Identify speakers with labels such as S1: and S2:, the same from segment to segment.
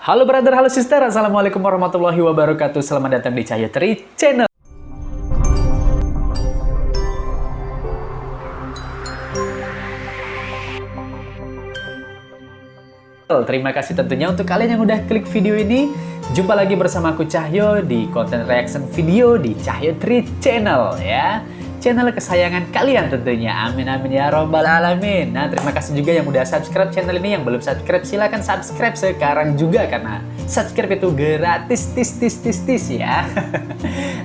S1: Halo brother, halo sister, assalamualaikum warahmatullahi wabarakatuh. Selamat datang di Cahyo Tri Channel. Terima kasih tentunya untuk kalian yang udah klik video ini. Jumpa lagi bersama aku Cahyo di konten reaction video di Cahyo Tri Channel ya. Channel kesayangan kalian tentunya. Amin amin ya robbal alamin. Nah, terima kasih juga yang udah subscribe channel ini. Yang belum subscribe silahkan subscribe sekarang juga, karena subscribe itu gratis tis ya.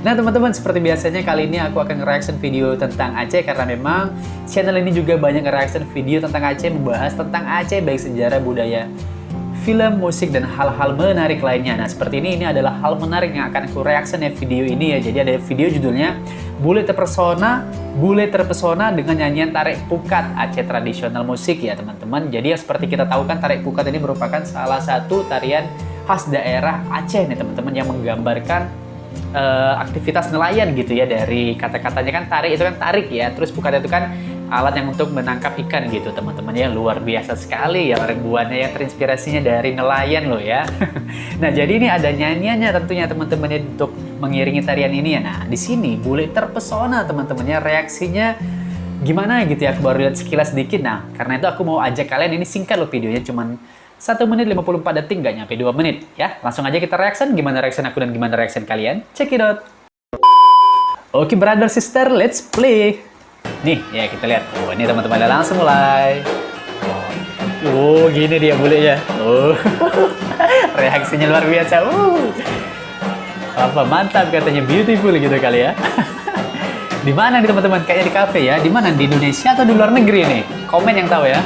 S1: Nah teman-teman, seperti biasanya kali ini aku akan reaction video tentang Aceh, karena memang channel ini juga banyak reaction video tentang Aceh, membahas tentang Aceh baik sejarah, budaya, film, musik, dan hal-hal menarik lainnya. Nah, seperti ini adalah hal menarik yang akan aku reaction ya video ini ya. Jadi ada video judulnya Bule Terpesona dengan nyanyian Tarik Pukat Aceh tradisional musik ya teman-teman. Jadi yang seperti kita tahu kan, Tarik Pukat ini merupakan salah satu tarian khas daerah Aceh nih teman-teman, yang menggambarkan aktivitas nelayan gitu ya. Dari kata-katanya kan tarik itu kan tarik ya, terus pukat itu kan alat yang untuk menangkap ikan gitu teman-teman ya. Luar biasa sekali ya orang buahnya, yang terinspirasinya dari nelayan loh ya. Nah, jadi ini ada nyanyiannya tentunya teman-teman ya, untuk mengiringi tarian ini ya. Nah, di sini Bule Terpesona teman-teman ya, reaksinya gimana gitu ya, aku baru lihat sekilas dikit. Nah, karena itu aku mau ajak kalian, ini singkat loh videonya, cuman 1 menit 54 detik, nggak nyampe 2 menit ya. Langsung aja kita reaction, gimana reaction aku dan gimana reaction kalian, check it out. Oke brother sister, let's play. Nih ya, kita lihat. Oh, ini teman-teman, langsung mulai. Oh, gini dia bulenya. Oh. Reaksinya luar biasa. Apa mantap katanya, beautiful gitu kali ya. Di mana nih teman-teman? Kayaknya di cafe ya. Di mana? Di Indonesia atau di luar negeri nih? Komen yang tahu ya.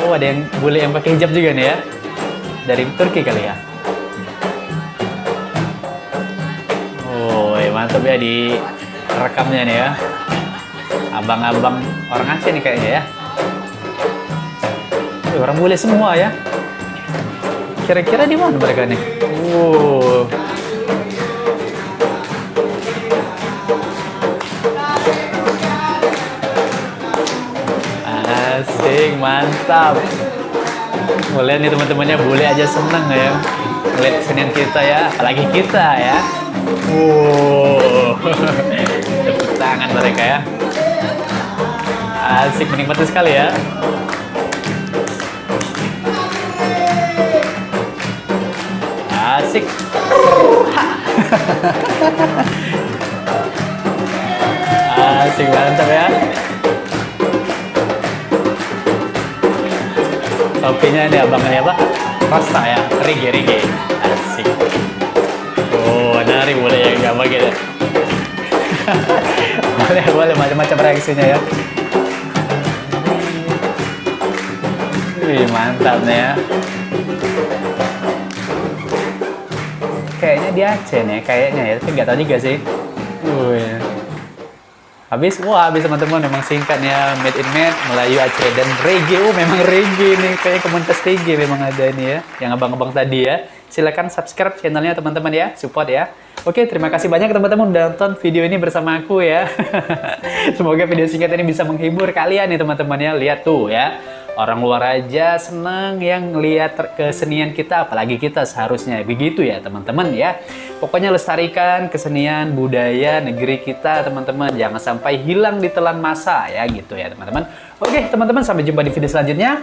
S1: Oh, ada yang bule yang pakai hijab juga nih ya. Dari Turki kali ya. Oh, mantap ya di rekamnya nih ya. Abang-abang orang Aceh nih kayaknya ya. Orang bule semua ya. Kira-kira di mana mereka nih? Asik, mantap. Boleh nih teman-temannya, bule aja seneng ya ngeliat kesenian kita ya, apalagi kita ya. Tepuk tangan mereka ya. Asik, menikmati sekali ya. Asik. Asik, mantap ya. Topinya ini abangnya apa? Rasta ya, reggae. Asik. Oh, nari boleh ya, nggak begitu. boleh macam-macam reaksinya ya. Wih, mantap nih ya. Kayaknya di Aceh nih, kayaknya ya, tapi nggak tahu juga sih. Habis teman-teman, memang singkatnya Made in Med, Melayu, Aceh, dan reggae. Memang reggae nih, kayak komunitas reggae memang ada ini ya, yang abang-abang tadi ya. Silakan subscribe channelnya teman-teman ya, support ya. Oke, terima kasih banyak teman-teman udah nonton video ini bersama aku ya. Semoga video singkat ini bisa menghibur kalian nih teman-teman ya. Lihat tuh ya, orang luar aja seneng yang lihat kesenian kita, apalagi kita seharusnya begitu ya teman-teman ya. Pokoknya lestarikan kesenian budaya negeri kita teman-teman, jangan sampai hilang ditelan masa ya gitu ya teman-teman. Oke teman-teman, sampai jumpa di video selanjutnya.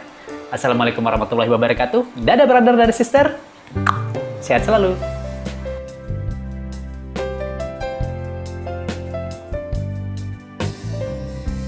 S1: Assalamualaikum warahmatullahi wabarakatuh. Dadah brother dan sister, sehat selalu.